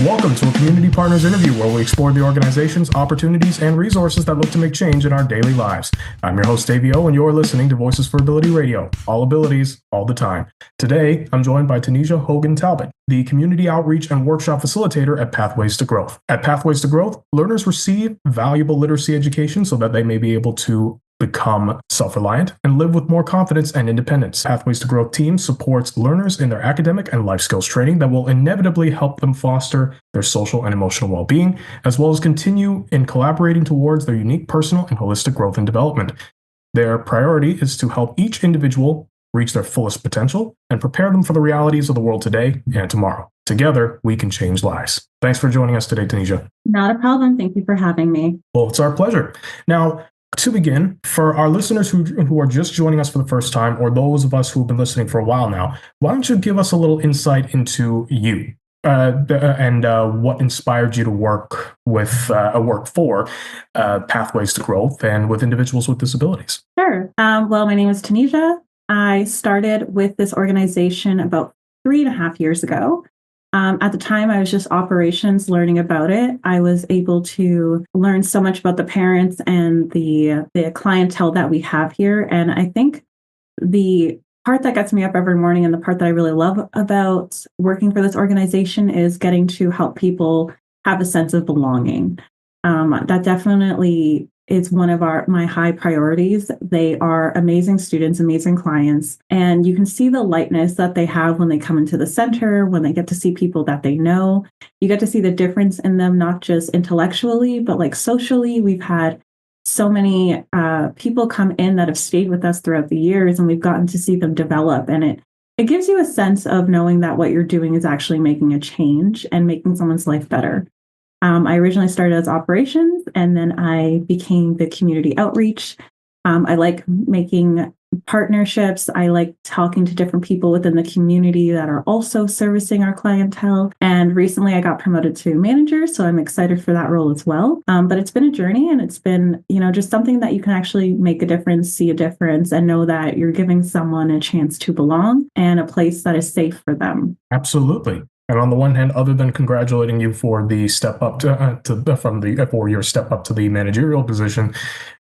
Welcome to a Community Partners interview where we explore the organizations, opportunities, and resources that look to make change in our daily lives. I'm your host, Davy, and you're listening to Voices for Ability Radio. All abilities, all the time. Today, I'm joined by Tanija Hogan-Talbot, the Community Outreach and Workshop Facilitator at Pathways to Growth. At Pathways to Growth, learners receive valuable literacy education so that they may be able to become self-reliant and live with more confidence and independence. Pathways to Growth team supports learners in their academic and life skills training that will inevitably help them foster their social and emotional well-being, as well as continue in collaborating towards their unique personal and holistic growth and development. Their priority is to help each individual reach their fullest potential and prepare them for the realities of the world today and tomorrow. Together, we can change lives. Thanks for joining us today, Tanija. Not a problem. Thank you for having me. Well, it's our pleasure. Now, to begin, for our listeners who are just joining us for the first time, or those of us who have been listening for a while now, why don't you give us a little insight into you and what inspired you to work for Pathways to Growth and with individuals with disabilities? Sure. Well, my name is Tanija. I started with this organization about 3.5 years ago. At the time, I was just operations learning about it. I was able to learn so much about the parents and the clientele that we have here. And I think the part that gets me up every morning and the part that I really love about working for this organization is getting to help people have a sense of belonging. That definitely is one of my high priorities. They are amazing students, amazing clients, and you can see the lightness that they have when they come into the center, when they get to see people that they know. You get to see the difference in them, not just intellectually, but like socially. We've had so many people come in that have stayed with us throughout the years, and we've gotten to see them develop. And it gives you a sense of knowing that what you're doing is actually making a change and making someone's life better. I originally started as operations, and then I became the community outreach. I like making partnerships. I like talking to different people within the community that are also servicing our clientele. And recently I got promoted to manager, so I'm excited for that role as well. But it's been a journey, and it's been, just something that you can actually make a difference, see a difference, and know that you're giving someone a chance to belong and a place that is safe for them. Absolutely. And on the one hand, other than congratulating you for the step up for your step up to the managerial position,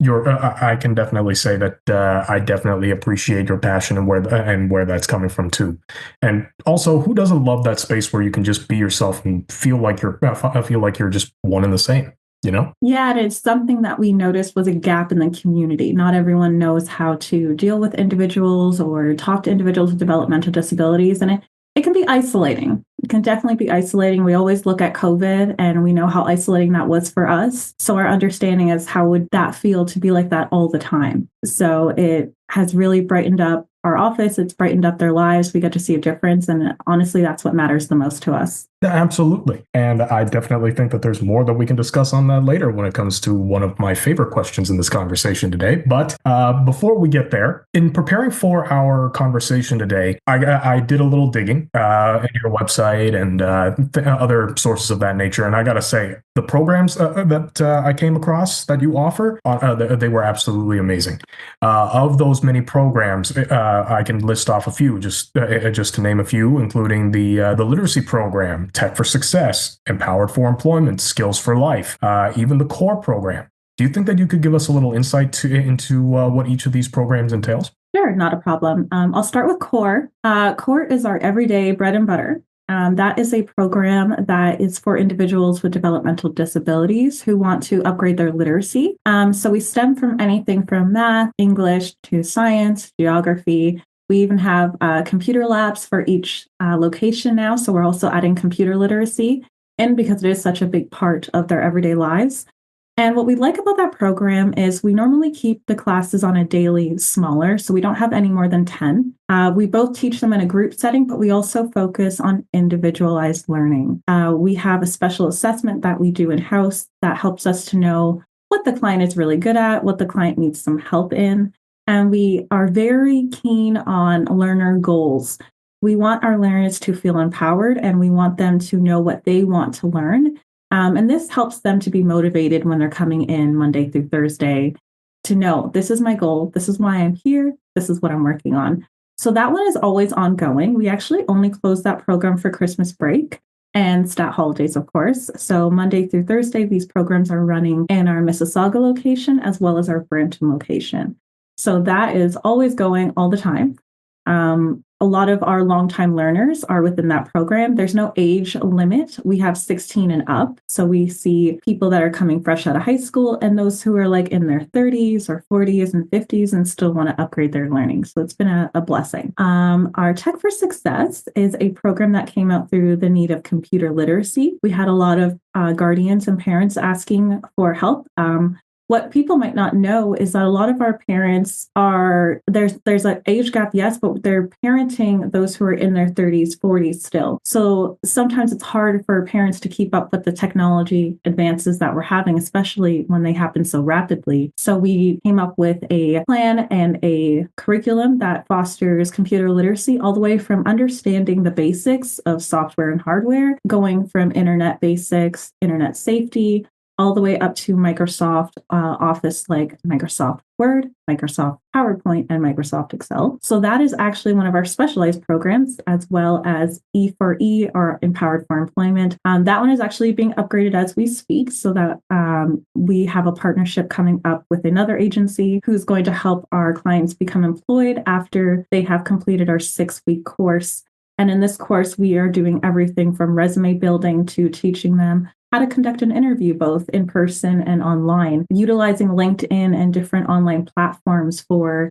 I can definitely say that I definitely appreciate your passion and where that's coming from too. And also, who doesn't love that space where you can just be yourself and feel like you're just one and the same? Yeah, and it's something that we noticed was a gap in the community. Not everyone knows how to deal with individuals or talk to individuals with developmental disabilities, and it can be isolating. It can definitely be isolating. We always look at COVID and we know how isolating that was for us. So our understanding is, how would that feel to be like that all the time? So it has really brightened up our office. It's brightened up their lives. We get to see a difference. And honestly, that's what matters the most to us. Absolutely. And I definitely think that there's more that we can discuss on that later when it comes to one of my favorite questions in this conversation today. But before we get there, in preparing for our conversation today, I did a little digging in your website and other sources of that nature. And I got to say, the programs that I came across that you offer, they were absolutely amazing. Of those many programs, I can list off a few, just to name a few, including the literacy program, Tech for Success, Empowered for Employment, Skills for Life, even the CORE program. Do you think that you could give us a little insight into what each of these programs entails? Sure, not a problem. I'll start with CORE. CORE is our everyday bread and butter. That is a program that is for individuals with developmental disabilities who want to upgrade their literacy. So we stem from anything from math, English, to science, geography. We even have computer labs for each location now. So we're also adding computer literacy in, because it is such a big part of their everyday lives. And what we like about that program is we normally keep the classes on a daily smaller, so we don't have any more than 10. We both teach them in a group setting, but we also focus on individualized learning. We have a special assessment that we do in-house that helps us to know what the client is really good at, what the client needs some help in. And we are very keen on learner goals. We want our learners to feel empowered, and we want them to know what they want to learn. And this helps them to be motivated when they're coming in Monday through Thursday to know, this is my goal, this is why I'm here, this is what I'm working on. So that one is always ongoing. We actually only closed that program for Christmas break. and stat holidays, of course. So Monday through Thursday, these programs are running in our Mississauga location as well as our Brampton location. So that is always going all the time. A lot of our longtime learners are within that program. There's no age limit. We have 16 and up. So we see people that are coming fresh out of high school and those who are like in their 30s or 40s and 50s and still want to upgrade their learning. So it's been a blessing. Our Tech for Success is a program that came out through the need of computer literacy. We had a lot of guardians and parents asking for help. What people might not know is that a lot of our parents are, there's an age gap, yes, but they're parenting those who are in their 30s, 40s still. So sometimes it's hard for parents to keep up with the technology advances that we're having, especially when they happen so rapidly. So we came up with a plan and a curriculum that fosters computer literacy all the way from understanding the basics of software and hardware, going from internet basics, internet safety, all the way up to Microsoft Office, like Microsoft Word, Microsoft PowerPoint, and Microsoft Excel. So that is actually one of our specialized programs, as well as E4E, or Empowered for Employment. That one is actually being upgraded as we speak, so that we have a partnership coming up with another agency who's going to help our clients become employed after they have completed our 6-week course. And in this course, we are doing everything from resume building to teaching them how to conduct an interview, both in person and online, utilizing LinkedIn and different online platforms for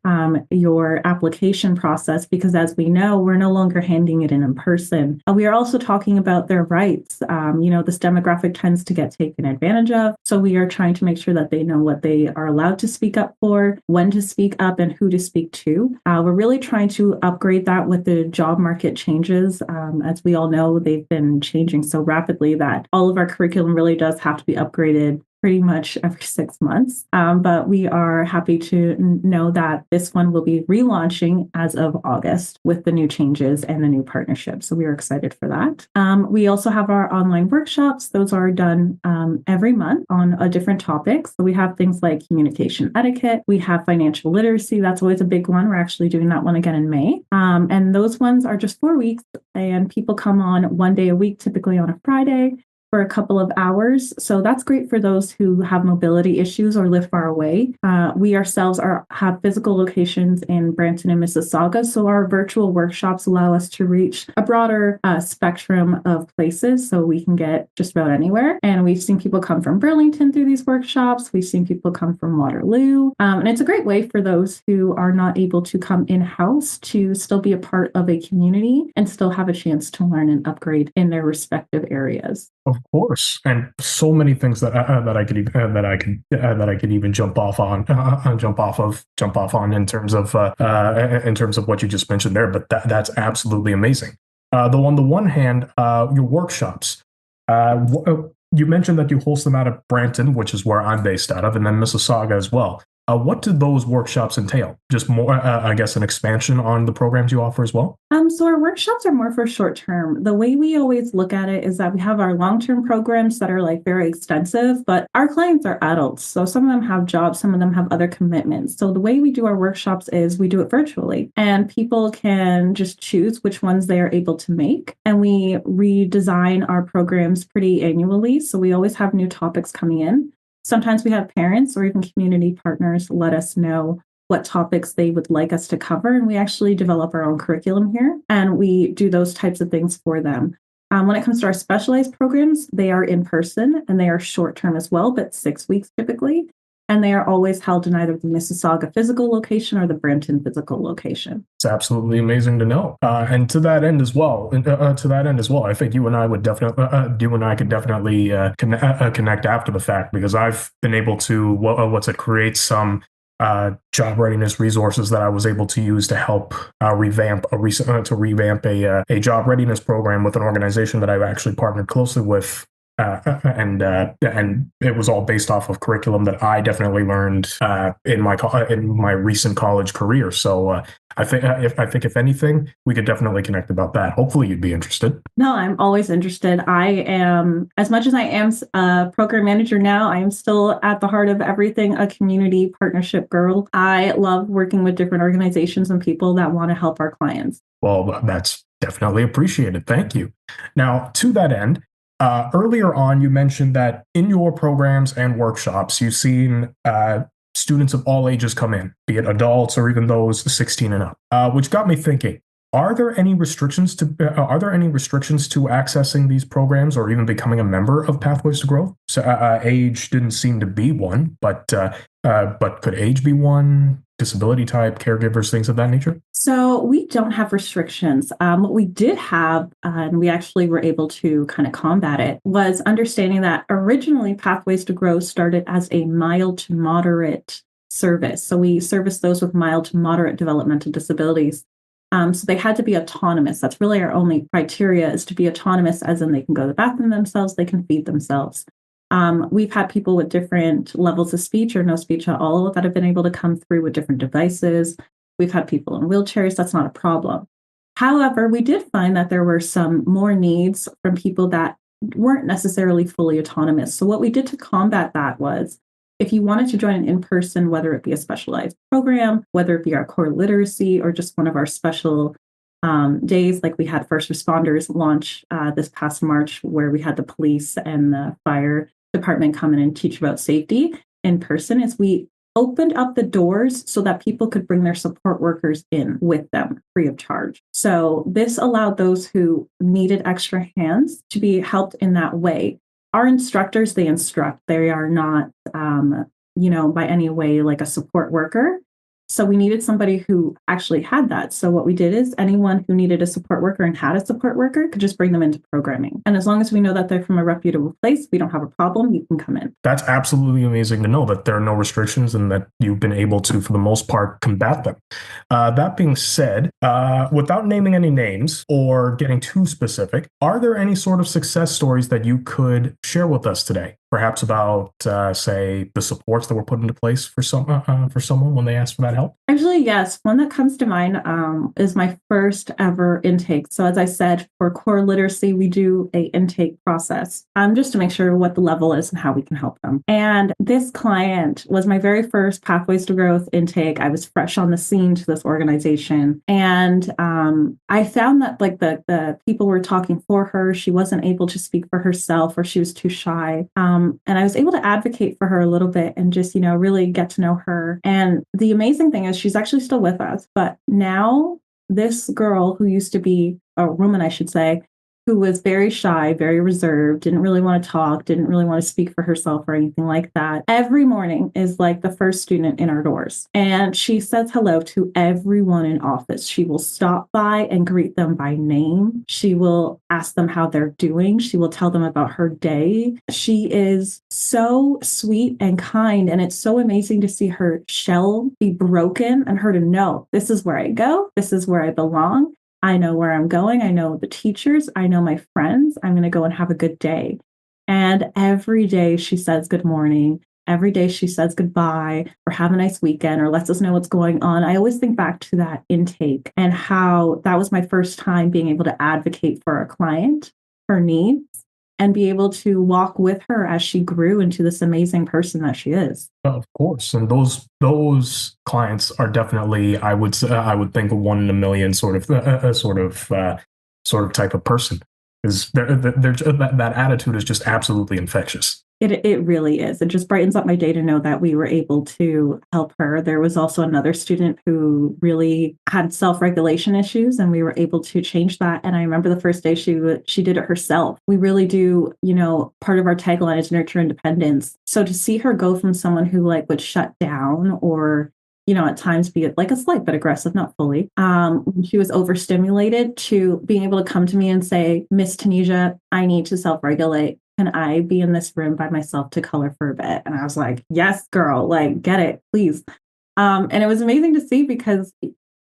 your application process, because as we know, we're no longer handing it in person. We are also talking about their rights. This demographic tends to get taken advantage of. So we are trying to make sure that they know what they are allowed to speak up for, when to speak up, and who to speak to. We're really trying to upgrade that with the job market changes. As we all know, they've been changing so rapidly that all of our curriculum really does have to be upgraded pretty much every 6 months. But we are happy to know that this one will be relaunching as of August with the new changes and the new partnership. So we are excited for that. We also have our online workshops. Those are done every month on a different topic. So we have things like communication etiquette. We have financial literacy. That's always a big one. We're actually doing that one again in May. And those ones are just 4 weeks, and people come on 1 day a week, typically on a Friday, for a couple of hours. So that's great for those who have mobility issues or live far away. We ourselves have physical locations in Brampton and Mississauga. So our virtual workshops allow us to reach a broader spectrum of places, so we can get just about anywhere. And we've seen people come from Burlington through these workshops. We've seen people come from Waterloo. And it's a great way for those who are not able to come in-house to still be a part of a community and still have a chance to learn and upgrade in their respective areas. Of course, and so many things that I could even jump off on in terms of what you just mentioned there. But that's absolutely amazing. Though on the one hand, your workshops, you mentioned that you host them out of Brampton, which is where I'm based out of, and then Mississauga as well. What do those workshops entail? Just more, I guess, an expansion on the programs you offer as well? So our workshops are more for short term. The way we always look at it is that we have our long-term programs that are like very extensive, but our clients are adults. So some of them have jobs, some of them have other commitments. So the way we do our workshops is we do it virtually, and people can just choose which ones they are able to make. And we redesign our programs pretty annually. So we always have new topics coming in. Sometimes we have parents or even community partners let us know what topics they would like us to cover, and we actually develop our own curriculum here, and we do those types of things for them. When it comes to our specialized programs, they are in person and they are short term as well, but 6 weeks typically. And they are always held in either the Mississauga physical location or the Brampton physical location. It's absolutely amazing to know. And to that end as well, I think you and I could definitely connect after the fact, because I've been able to create some job readiness resources that I was able to use to help revamp a job readiness program with an organization that I've actually partnered closely with and it was all based off of curriculum that I definitely learned in my recent college career. So I think if anything, we could definitely connect about that. Hopefully, you'd be interested. No, I'm always interested. I am, as much as I am a program manager now, I am still at the heart of everything a community partnership girl. I love working with different organizations and people that want to help our clients. Well, that's definitely appreciated. Thank you. Now, to that end, earlier on, you mentioned that in your programs and workshops, you've seen students of all ages come in, be it adults or even those 16 and up, which got me thinking. Are there any restrictions to accessing these programs or even becoming a member of Pathways to Growth? So age didn't seem to be one, but could age be one? Disability type, caregivers, things of that nature? So we don't have restrictions. What we did have, and we actually were able to kind of combat it, was understanding that originally Pathways to Growth started as a mild to moderate service. So we service those with mild to moderate developmental disabilities. So they had to be autonomous. That's really our only criteria, is to be autonomous, as in they can go to the bathroom themselves, they can feed themselves. We've had people with different levels of speech or no speech at all that have been able to come through with different devices. We've had people in wheelchairs. That's not a problem. However, we did find that there were some more needs from people that weren't necessarily fully autonomous. So what we did to combat that was, if you wanted to join an in-person, whether it be a specialized program, whether it be our core literacy or just one of our special days, like we had first responders launch this past March, where we had the police and the fire department come in and teach about safety in person, is we opened up the doors so that people could bring their support workers in with them free of charge. So this allowed those who needed extra hands to be helped in that way. Our instructors, they instruct. They are not, by any way like a support worker. So we needed somebody who actually had that. So what we did is anyone who needed a support worker and had a support worker could just bring them into programming. And as long as we know that they're from a reputable place, we don't have a problem, you can come in. That's absolutely amazing to know that there are no restrictions and that you've been able to, for the most part, combat them. That being said, without naming any names or getting too specific, are there any sort of success stories that you could share with us today? Perhaps about, say, the supports that were put into place for someone when they asked for that help? Actually, yes. One that comes to mind is my first ever intake. So as I said, for core literacy, we do a intake process just to make sure what the level is and how we can help them. And this client was my very first Pathways to Growth intake. I was fresh on the scene to this organization. And I found that like the people were talking for her. She wasn't able to speak for herself, or she was too shy. And I was able to advocate for her a little bit and just, really get to know her. And the amazing thing is she's actually still with us. But now this girl who used to be a woman, I should say, who was very shy, very reserved, didn't really want to talk, didn't really want to speak for herself or anything like that, every morning is like the first student in our doors. And she says hello to everyone in office. She will stop by and greet them by name. She will ask them how they're doing. She will tell them about her day. She is so sweet and kind. And it's so amazing to see her shell be broken and her to know, this is where I go. This is where I belong. I know where I'm going. I know the teachers. I know my friends. I'm going to go and have a good day. And every day she says good morning. Every day she says goodbye or have a nice weekend or lets us know what's going on. I always think back to that intake and how that was my first time being able to advocate for a client, her needs, and be able to walk with her as she grew into this amazing person that she is. Of course, and those clients are definitely, I would think, a 1 in a million sort of type of person. Is that attitude is just absolutely infectious. It really is. It just brightens up my day to know that we were able to help her. There was also another student who really had self-regulation issues, and we were able to change that. And I remember the first day she did it herself. We really do, part of our tagline is nurture independence. So to see her go from someone who would shut down or at times be like a slight but aggressive, not fully. She was overstimulated to being able to come to me and say, Miss Tanija, I need to self-regulate. Can I be in this room by myself to color for a bit? And I was like, yes, girl, get it, please. And it was amazing to see because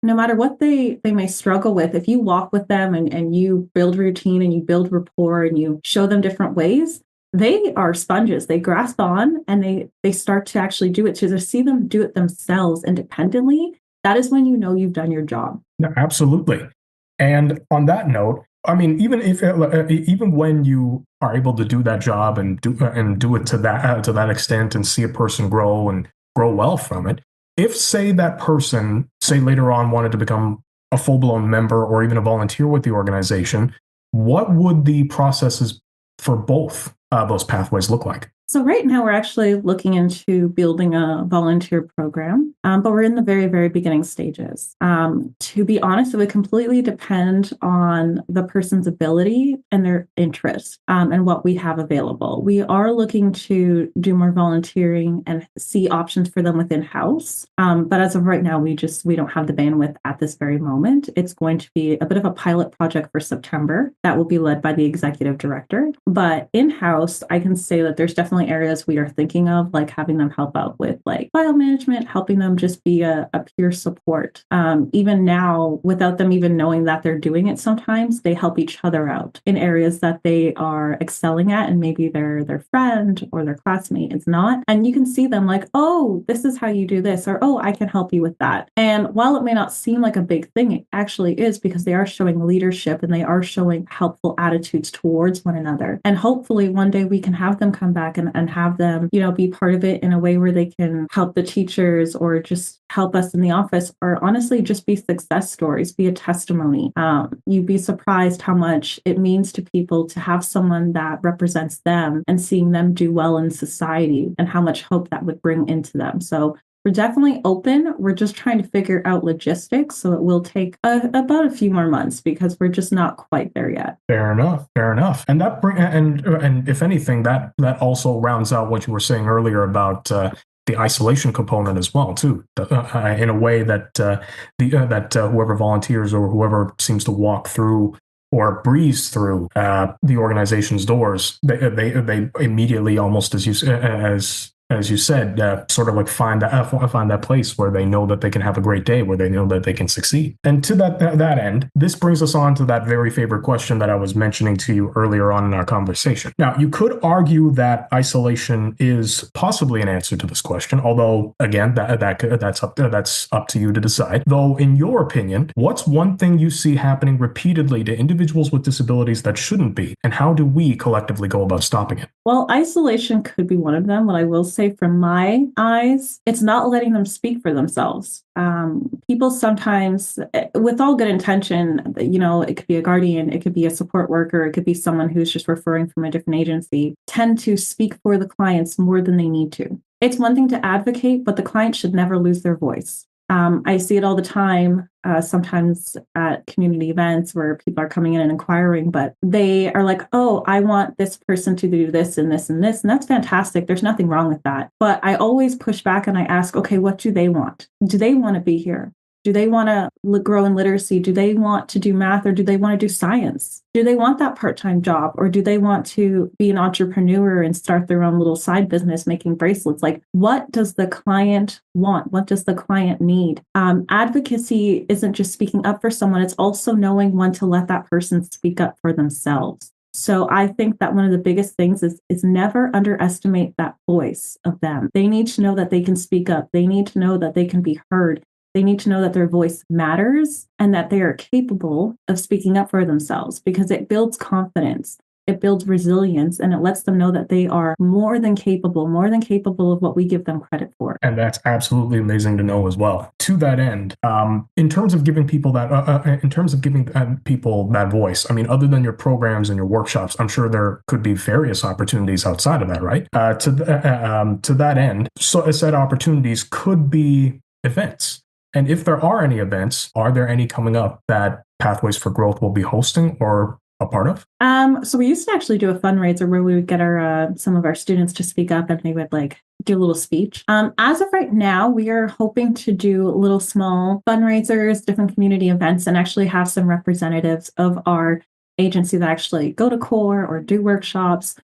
no matter what they may struggle with, if you walk with them and you build routine and you build rapport and you show them different ways, they are sponges. They grasp on and they start to actually do it. To see them do it themselves independently, that is when you know you've done your job. No, absolutely. And on that note, I mean, even when you are able to do that job and do it to that extent and see a person grow and grow well from it, if say that person say later on wanted to become a full blown member or even a volunteer with the organization, what would the processes for both those pathways look like? So right now we're actually looking into building a volunteer program, but we're in the very, very beginning stages. To be honest, it would completely depend on the person's ability and their interest and what we have available. We are looking to do more volunteering and see options for them within house. But as of right now, we don't have the bandwidth at this very moment. It's going to be a bit of a pilot project for September that will be led by the executive director. But in house, I can say that there's definitely areas we are thinking of, like having them help out with like file management, helping them just be a peer support. Even now, without them even knowing that they're doing it, sometimes they help each other out in areas that they are excelling at, and maybe their friend or their classmate is not. And you can see them like, oh, this is how you do this, or oh, I can help you with that. And while it may not seem like a big thing, it actually is, because they are showing leadership and they are showing helpful attitudes towards one another. And hopefully one day we can have them come back and have them, be part of it in a way where they can help the teachers or just help us in the office, or honestly just be success stories, be a testimony. You'd be surprised how much it means to people to have someone that represents them and seeing them do well in society, and how much hope that would bring into them. So we're definitely open. We're just trying to figure out logistics. So it will take about a few more months, because we're just not quite there yet. Fair enough. Fair enough. And and if anything, that also rounds out what you were saying earlier about the isolation component as well, too. In a way that whoever volunteers or whoever seems to walk through or breeze through the organization's doors, they immediately, almost as you said, sort of like find that place where they know that they can have a great day, where they know that they can succeed. And to that end, this brings us on to that very favorite question that I was mentioning to you earlier on in our conversation. Now, you could argue that isolation is possibly an answer to this question, although again, that's up to you to decide. Though, in your opinion, what's one thing you see happening repeatedly to individuals with disabilities that shouldn't be, and how do we collectively go about stopping it? Well, isolation could be one of them. What I will say from my eyes, it's not letting them speak for themselves. People sometimes, with all good intention, it could be a guardian, it could be a support worker, it could be someone who's just referring from a different agency, tend to speak for the clients more than they need to. It's one thing to advocate, but the client should never lose their voice. I see it all the time, sometimes at community events where people are coming in and inquiring, but they are like, oh, I want this person to do this and this and this. And that's fantastic. There's nothing wrong with that. But I always push back and I ask, okay, what do they want? Do they want to be here? Do they want to grow in literacy? Do they want to do math, or do they want to do science? Do they want that part-time job, or do they want to be an entrepreneur and start their own little side business making bracelets? Like, what does the client want? What does the client need? Advocacy isn't just speaking up for someone. It's also knowing when to let that person speak up for themselves. So I think that one of the biggest things is never underestimate that voice of them. They need to know that they can speak up. They need to know that they can be heard. They need to know that their voice matters and that they are capable of speaking up for themselves, because it builds confidence, it builds resilience, and it lets them know that they are more than capable of what we give them credit for. And that's absolutely amazing to know as well. To that end, in terms of giving people people that voice, I mean, other than your programs and your workshops, I'm sure there could be various opportunities outside of that, right? To that end, so said opportunities could be events. And if there are any events, are there any coming up that Pathways for Growth will be hosting or a part of? So we used to actually do a fundraiser where we would get some of our students to speak up, and they would do a little speech. As of right now, we are hoping to do little small fundraisers, different community events, and actually have some representatives of our agency that actually go to CORE or do workshops,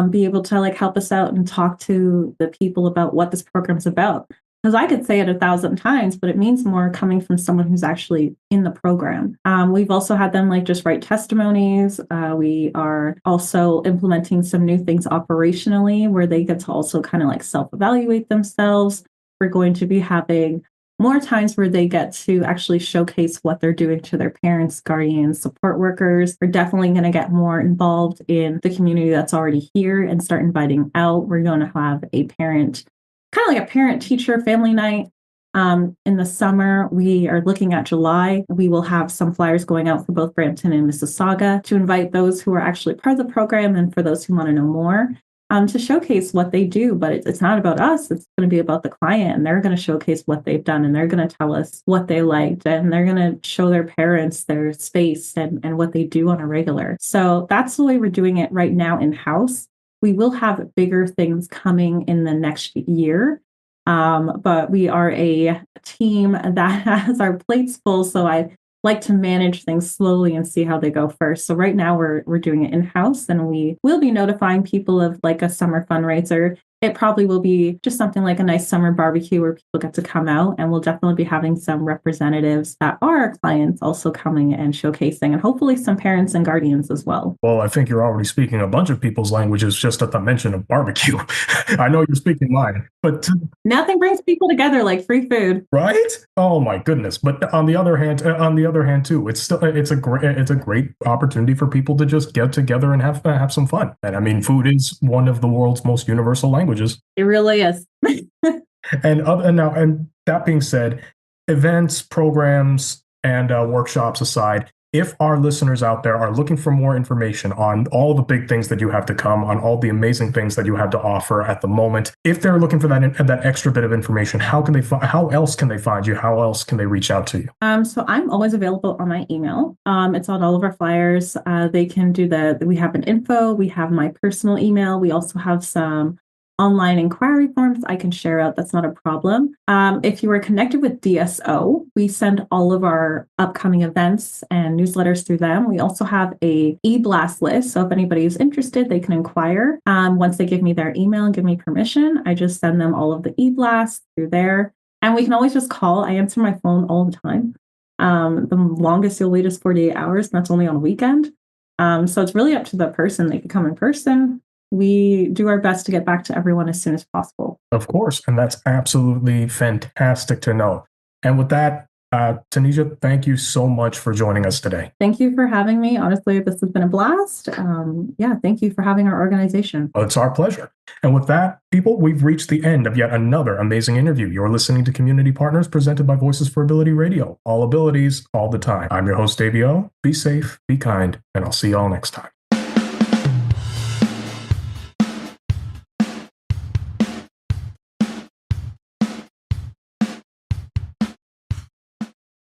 be able to help us out and talk to the people about what this program's about. because I could say it 1,000 times, but it means more coming from someone who's actually in the program. We've also had them like just write testimonies. We are also implementing some new things operationally where they get to also kind of like self-evaluate themselves. We're going to be having more times where they get to actually showcase what they're doing to their parents, guardians, support workers. We're definitely going to get more involved in the community that's already here and start inviting out. We're going to have a parent, kind of like a parent teacher family night. In the summer, we are looking at July. We will have some flyers going out for both Brampton and Mississauga to invite those who are actually part of the program and for those who want to know more. To showcase what they do, but it's not about us. It's going to be about the client, and they're going to showcase what they've done, and they're going to tell us what they liked, and they're going to show their parents their space and what they do on a regular. So that's the way we're doing it right now in-house. We will have bigger things coming in the next year, but we are a team that has our plates full, so I like to manage things slowly and see how they go first. So right now we're doing it in-house, and we will be notifying people of like a summer fundraiser. It probably will be just something like a nice summer barbecue where people get to come out, and we'll definitely be having some representatives that are our clients also coming and showcasing, and hopefully some parents and guardians as well. Well, I think you're already speaking a bunch of people's languages just at the mention of barbecue. I know you're speaking mine, but nothing brings people together like free food, right? Oh my goodness! But on the other hand, too, it's a great opportunity for people to just get together and have some fun. And I mean, food is one of the world's most universal languages. It really is. And that being said, events, programs, and workshops aside, if our listeners out there are looking for more information on all the big things that you have to come, on all the amazing things that you have to offer at the moment, if they're looking for that extra bit of information, how else can they find you? How else can they reach out to you? So I'm always available on my email. It's on all of our flyers. They can do we have an info, we have my personal email. We also have some online inquiry forms I can share out. That's not a problem. If you are connected with DSO, we send all of our upcoming events and newsletters through them. We also have a e-blast list. So if anybody is interested, they can inquire. Once they give me their email and give me permission, I just send them all of the e-blasts through there. And we can always just call. I answer my phone all the time. The longest you'll wait is 48 hours, and that's only on a weekend. So it's really up to the person. They can come in person. We do our best to get back to everyone as soon as possible. Of course. And that's absolutely fantastic to know. And with that, Tanija, thank you so much for joining us today. Thank you for having me. Honestly, this has been a blast. Thank you for having our organization. Well, it's our pleasure. And with that, people, we've reached the end of yet another amazing interview. You're listening to Community Partners presented by Voices for Ability Radio. All abilities, all the time. I'm your host, Davy. Be safe, be kind, and I'll see you all next time.